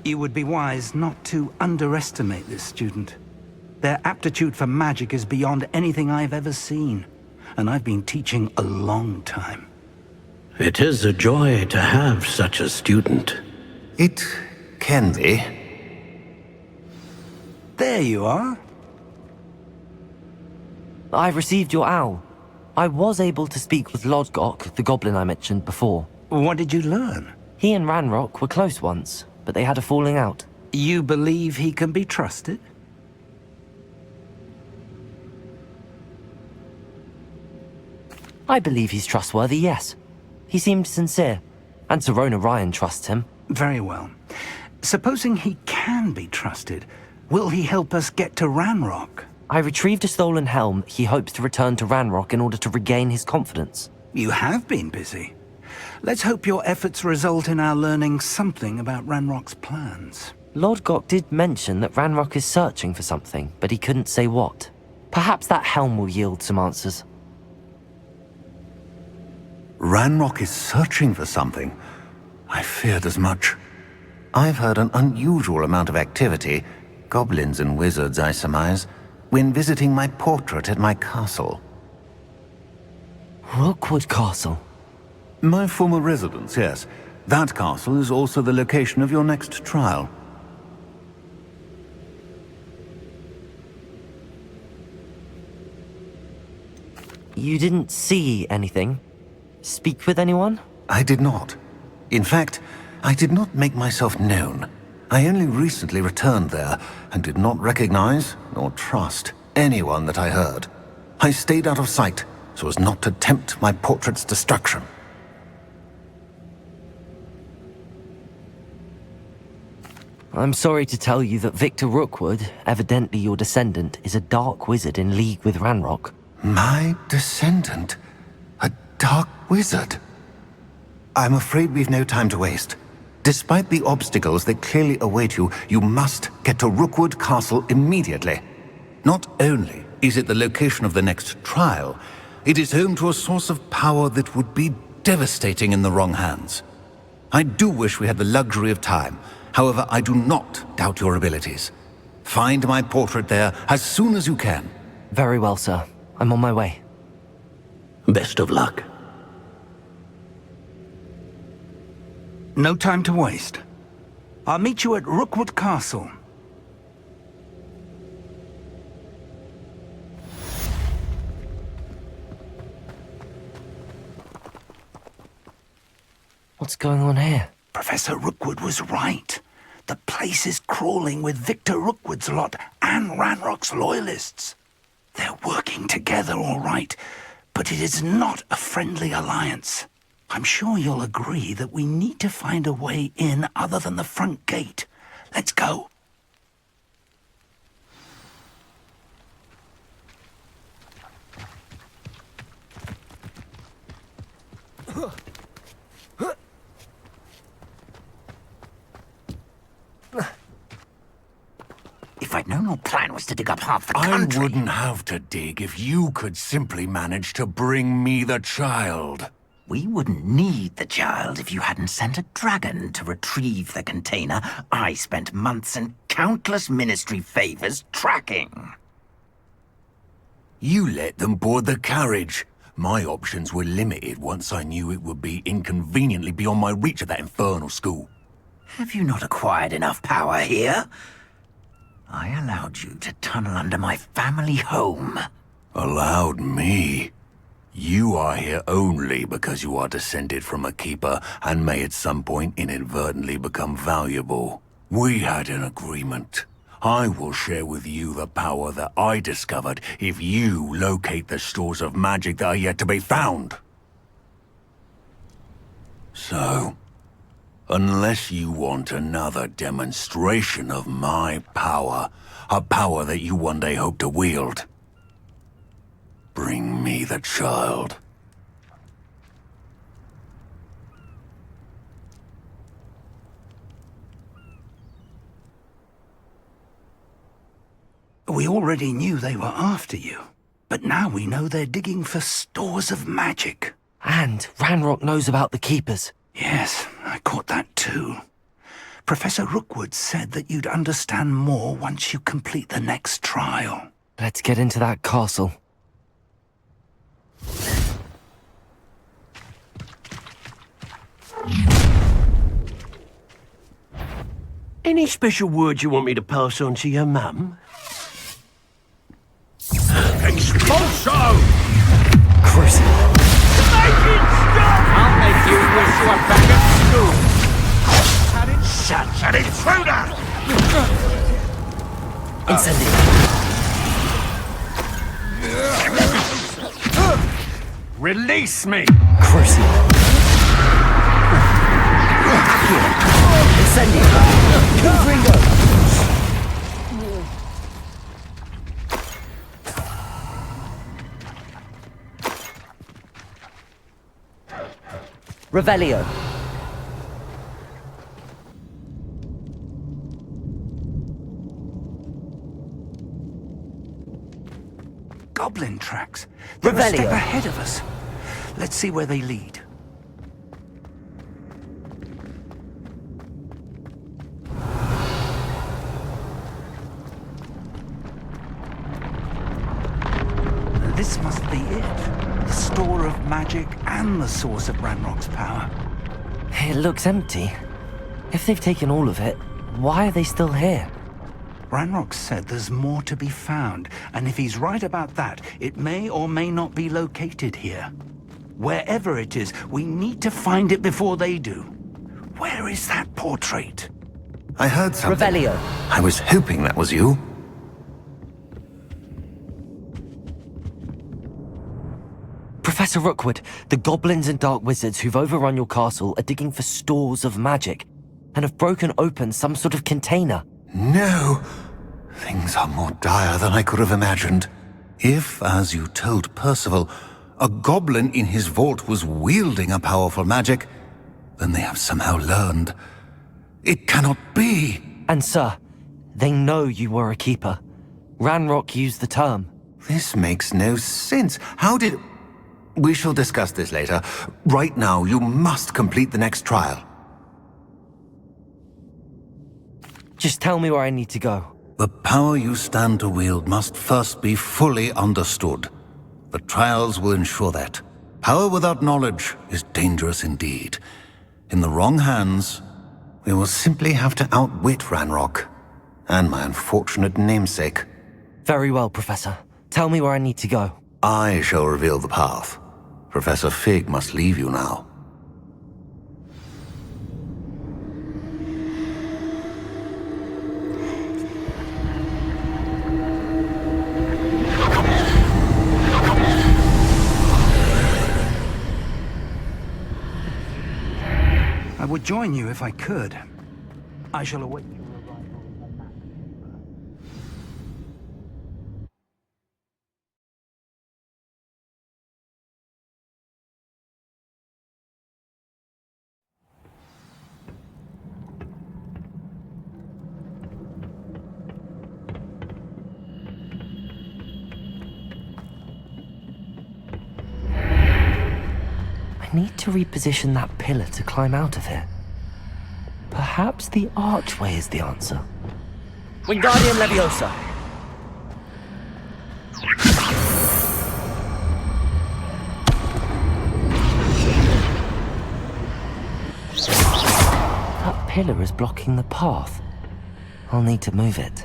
You would be wise not to underestimate this student. Their aptitude for magic is beyond anything I've ever seen, and I've been teaching a long time. It is a joy to have such a student. It can be. There you are. I received your owl. I was able to speak with Lodgok, the goblin I mentioned before. What did you learn? He and Ranrock were close once, but they had a falling out. You believe he can be trusted? I believe he's trustworthy, yes. He seemed sincere, and Serona Ryan trusts him. Very well. Supposing he can be trusted, will he help us get to Ranrock? I retrieved a stolen helm he hopes to return to Ranrock in order to regain his confidence. You have been busy. Let's hope your efforts result in our learning something about Ranrock's plans. Lodgok did mention that Ranrock is searching for something, but he couldn't say what. Perhaps that helm will yield some answers. Ranrock is searching for something. I feared as much. I've heard an unusual amount of activity, goblins and wizards, I surmise, when visiting my portrait at my castle. Rookwood Castle? My former residence, yes. That castle is also the location of your next trial. You didn't see anything? Speak with anyone? I did not. In fact, I did not make myself known. I only recently returned there, and did not recognize, nor trust, anyone that I heard. I stayed out of sight, so as not to tempt my portrait's destruction. I'm sorry to tell you that Victor Rookwood, evidently your descendant, is a dark wizard in league with Ranrock. My descendant? A dark wizard? I'm afraid we've no time to waste. Despite the obstacles that clearly await you, you must get to Rookwood Castle immediately. Not only is it the location of the next trial, it is home to a source of power that would be devastating in the wrong hands. I do wish we had the luxury of time. However, I do not doubt your abilities. Find my portrait there as soon as you can. Very well, sir. I'm on my way. Best of luck. No time to waste. I'll meet you at Rookwood Castle. What's going on here? Professor Rookwood was right. The place is crawling with Victor Rookwood's lot and Ranrock's loyalists. They're working together, all right, but it is not a friendly alliance. I'm sure you'll agree that we need to find a way in other than the front gate. Let's go. If I'd known your plan was to dig up half the country... I wouldn't have to dig if you could simply manage to bring me the child. We wouldn't need the child if you hadn't sent a dragon to retrieve the container I spent months and countless ministry favors tracking. You let them board the carriage. My options were limited once I knew it would be inconveniently beyond my reach at that infernal school. Have you not acquired enough power here? I allowed you to tunnel under my family home. Allowed me? You are here only because you are descended from a keeper and may at some point inadvertently become valuable. We had an agreement. I will share with you the power that I discovered if you locate the stores of magic that are yet to be found. So, unless you want another demonstration of my power, a power that you one day hope to wield, bring me the child. We already knew they were after you, but now we know they're digging for stores of magic. And Ranrock knows about the Keepers. Yes, I caught that too. Professor Rookwood said that you'd understand more once you complete the next trial. Let's get into that castle. Any special words you want me to pass on to your mum? Expulso! Chris. I'll make you wish you were back at school! Such an intruder! Incendio. Release me! Crucio. Accio. Incendio. Confringo. Revelio. Goblin tracks. They're a step Revelio. ahead of us. Let's see where they lead. This must be it. The store of magic and the source of Ranrock's power. It looks empty. If they've taken all of it, why are they still here? Ranrock said there's more to be found, and if he's right about that, it may or may not be located here. Wherever it is, we need to find it before they do. Where is that portrait? I heard something. Revelio. I was hoping that was you. Professor Rookwood, the goblins and dark wizards who've overrun your castle are digging for stores of magic and have broken open some sort of container. No! Things are more dire than I could have imagined. If, as you told Percival, a goblin in his vault was wielding a powerful magic, then they have somehow learned. It cannot be! And sir, they know you were a keeper. Ranrock used the term. This makes no sense. How did... We shall discuss this later. Right now, you must complete the next trial. Just tell me where I need to go. The power you stand to wield must first be fully understood. The trials will ensure that. Power without knowledge is dangerous indeed. In the wrong hands, we will simply have to outwit Ranrock and my unfortunate namesake. Very well, Professor. Tell me where I need to go. I shall reveal the path. Professor Fig must leave you now. I would join you if I could. I shall await your arrival. I need to reposition that pillar to climb out of here. Perhaps the archway is the answer. Wingardium Leviosa! That pillar is blocking the path. I'll need to move it.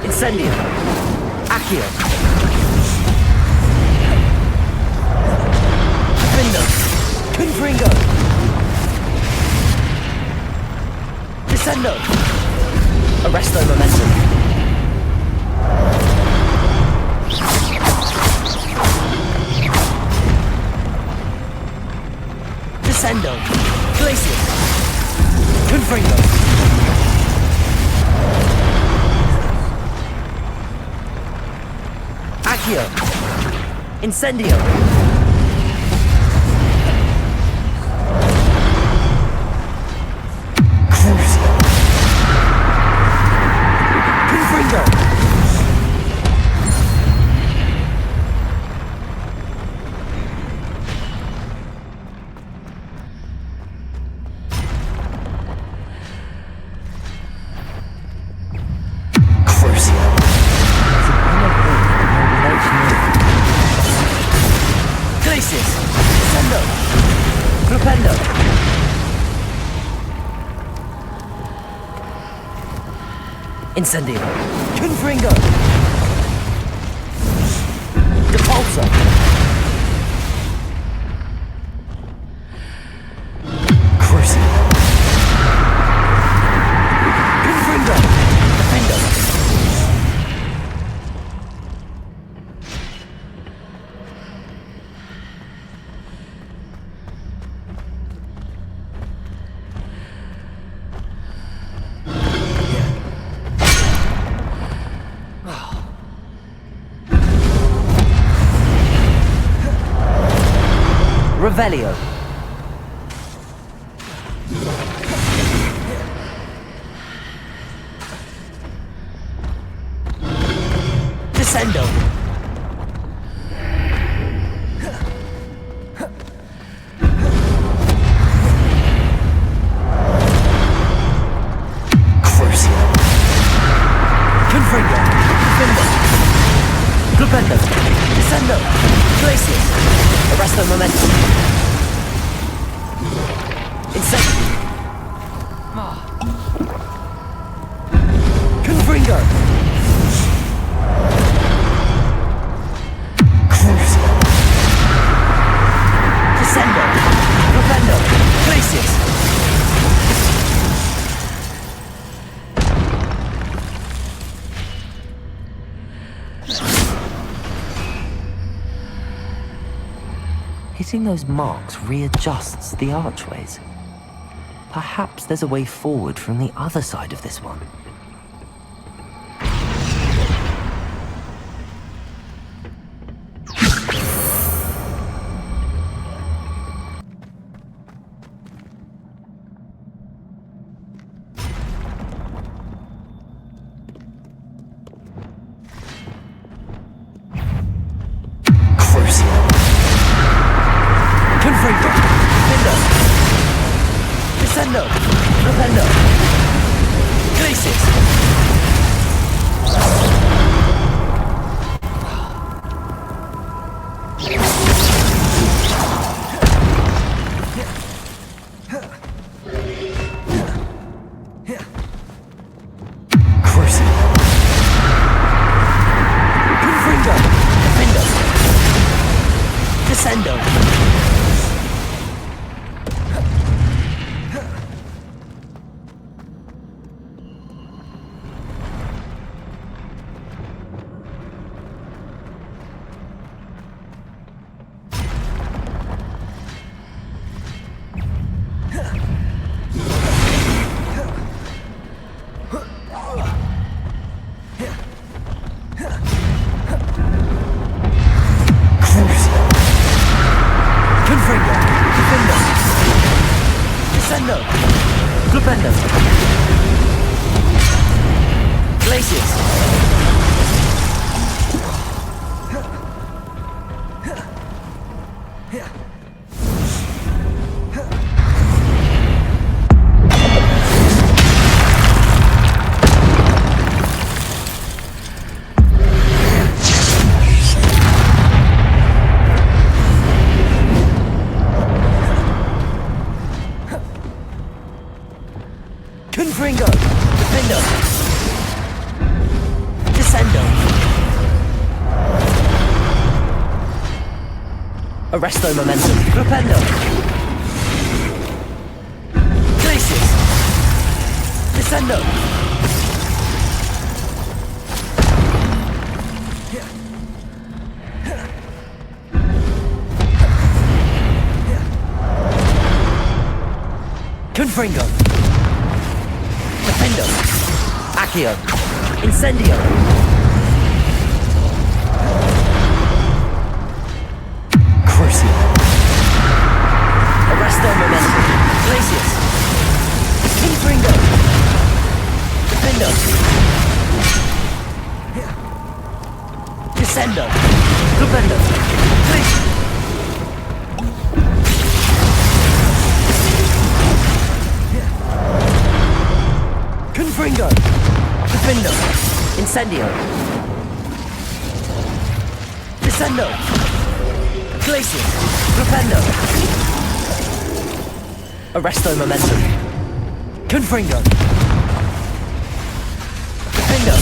Incendio. Accio. Findo. Confringo. Descendo. Arresto momentum. Descendo. Glacius! Confringo! Accio! Incendio! Crucio! Confringo! Glacius! Sendo! Flipendo! Incendio! Confringo! Depulso! Crucio! Confringo! Defendo! Revelio. Descendo. Crucio. Confringo. Defendo. Flipendo. Descendo. Glacius. Arresto momentum. Incendio. Confringo. Crucio. Descendo. Flipendo. Glacius. Hitting those marks readjusts the archways. Perhaps there's a way forward from the other side of this one. Descendo! Flipendo! Glacius! Crucio! Confringo! Defendo! Descendo! Descendo! Flipendo! Glacius! Confringo! Defendo! Descendo! Arresto momentum! Flipendo! Glacius! Descendo! Confringo. Defendo. Accio. Incendio. Crucio. Arresto Momentum. Glacius. Confringo. Defendo. Descendo. Flipendo. Glacius. Confringo. Defendo. Incendio. Descendo. Glacius. Flipendo. Arresto Momentum. Confringo. Defendo.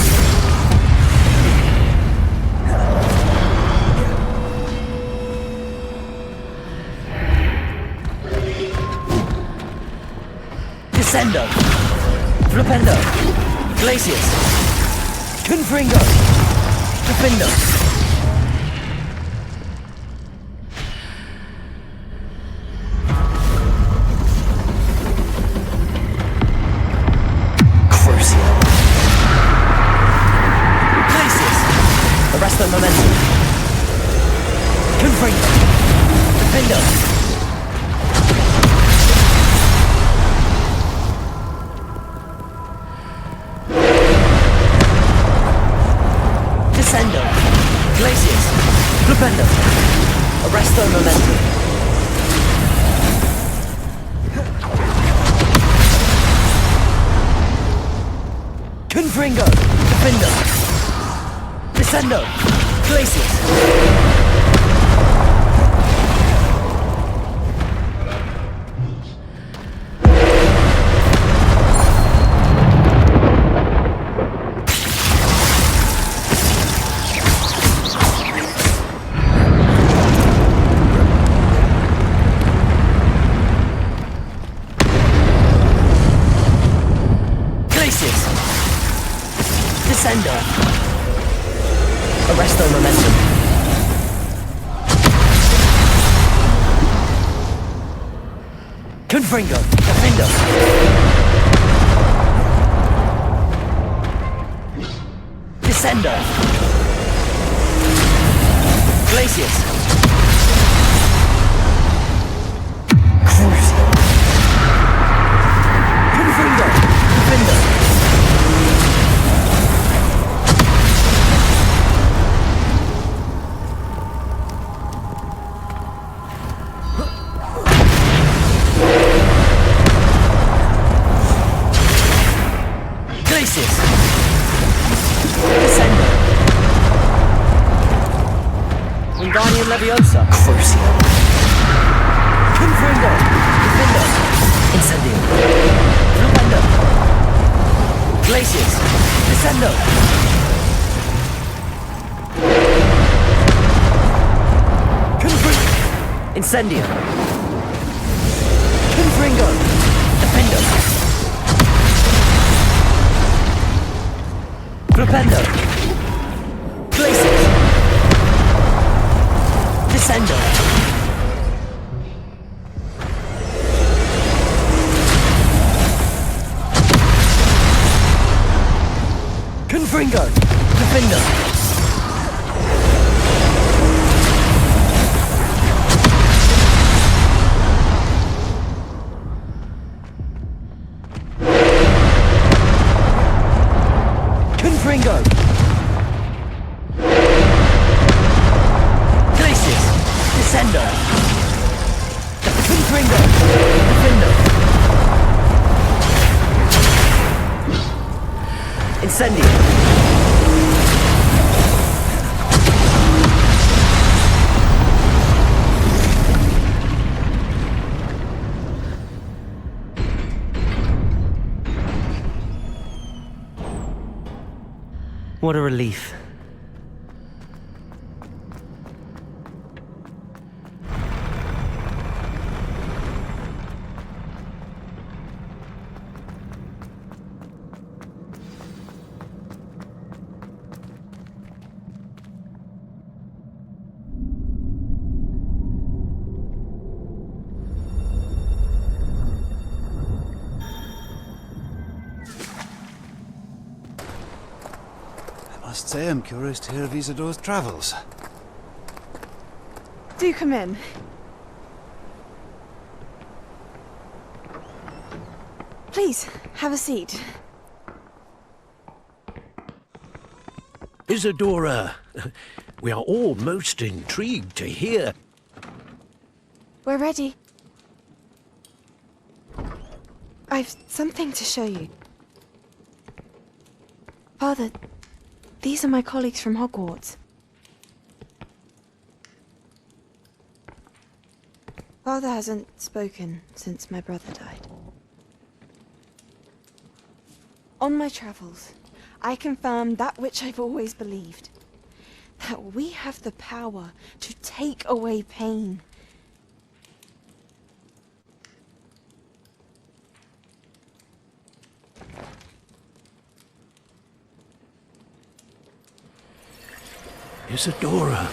Descendo. Flipendo. Glacius. Confringo. Defendo. Crucio. Glacius. Arresto Momentum. Confringo. Defendo. Descendo. Glacius. Flipendo. Arresto Momentum. Confringo. Defendo. Descendo. Glacius. Glacius. Descendo. Arresto Momentum. Confringo. Defendo. Descendo. Glacius. Crucio. Confringo. Defendo. Glacius. Descendo. Wingardium Leviosa. Crucio. Confringo. Defendo. Incendio. Flipendo. Glacius. Descendo. Confringo. Incendio. Confringo. Defendo. Flipendo. Glacius. Descendo. Confringo. Defendo. Confringo. Glacius. Descendo. Confringo. Defendo. Incendio. What a relief. Must say I'm curious to hear of Isadore's travels. Do come in. Please, have a seat. Isadora, we are all most intrigued to hear. We're ready. I've something to show you. Father, these are my colleagues from Hogwarts. Father hasn't spoken since my brother died. On my travels, I confirmed that which I've always believed. That we have the power to take away pain. Isadora.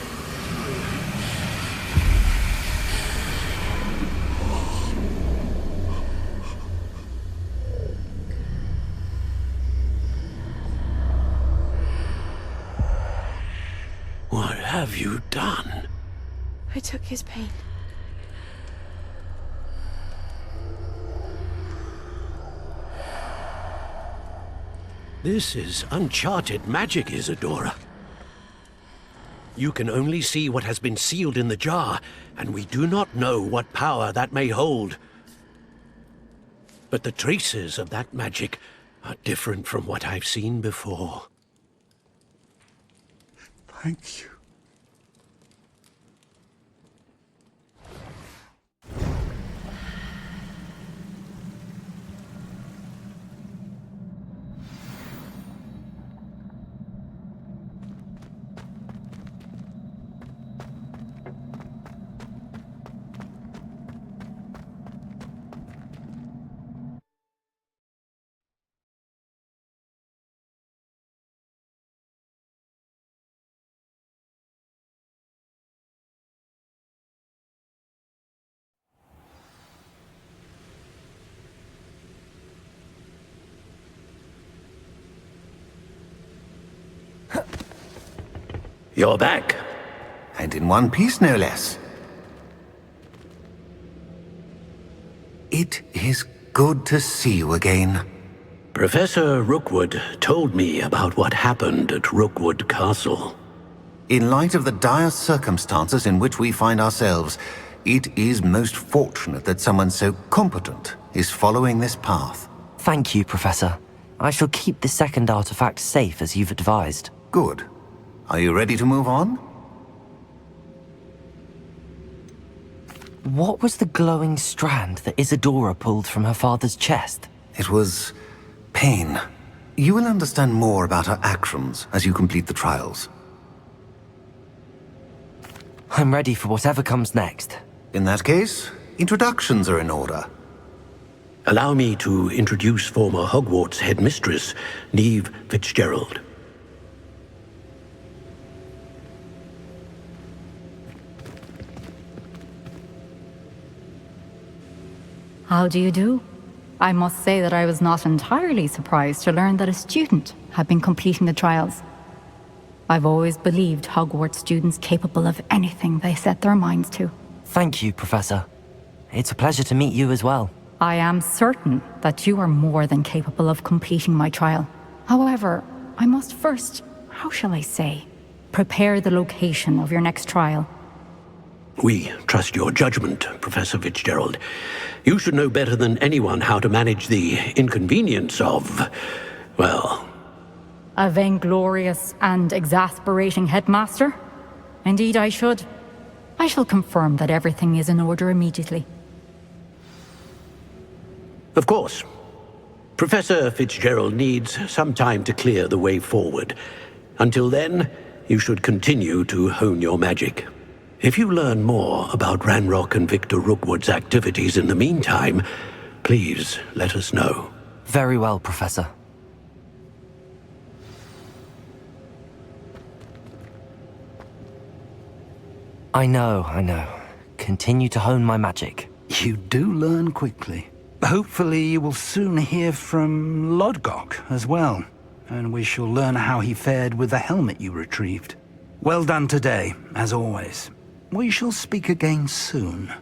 What have you done? I took his pain. This is uncharted magic, Isadora. You can only see what has been sealed in the jar, and we do not know what power that may hold. But the traces of that magic are different from what I've seen before. Thank you. You're back. And in one piece, no less. It is good to see you again. Professor Rookwood told me about what happened at Rookwood Castle. In light of the dire circumstances in which we find ourselves, it is most fortunate that someone so competent is following this path. Thank you, Professor. I shall keep the second artifact safe as you've advised. Good. Are you ready to move on? What was the glowing strand that Isadora pulled from her father's chest? It was pain. You will understand more about her actions as you complete the trials. I'm ready for whatever comes next. In that case, introductions are in order. Allow me to introduce former Hogwarts headmistress, Neve Fitzgerald. How do you do? I must say that I was not entirely surprised to learn that a student had been completing the trials. I've always believed Hogwarts students capable of anything they set their minds to. Thank you, Professor. It's a pleasure to meet you as well. I am certain that you are more than capable of completing my trial. However, I must first, how shall I say, prepare the location of your next trial. We trust your judgment, Professor Fitzgerald. You should know better than anyone how to manage the inconvenience of, well... A vainglorious and exasperating headmaster? Indeed I should. I shall confirm that everything is in order immediately. Of course. Professor Fitzgerald needs some time to clear the way forward. Until then, you should continue to hone your magic. If you learn more about Ranrock and Victor Rookwood's activities in the meantime, please let us know. Very well, Professor. I know. Continue to hone my magic. You do learn quickly. Hopefully you will soon hear from Lodgok as well. and we shall learn how he fared with the helmet you retrieved. Well done today, as always. We shall speak again soon.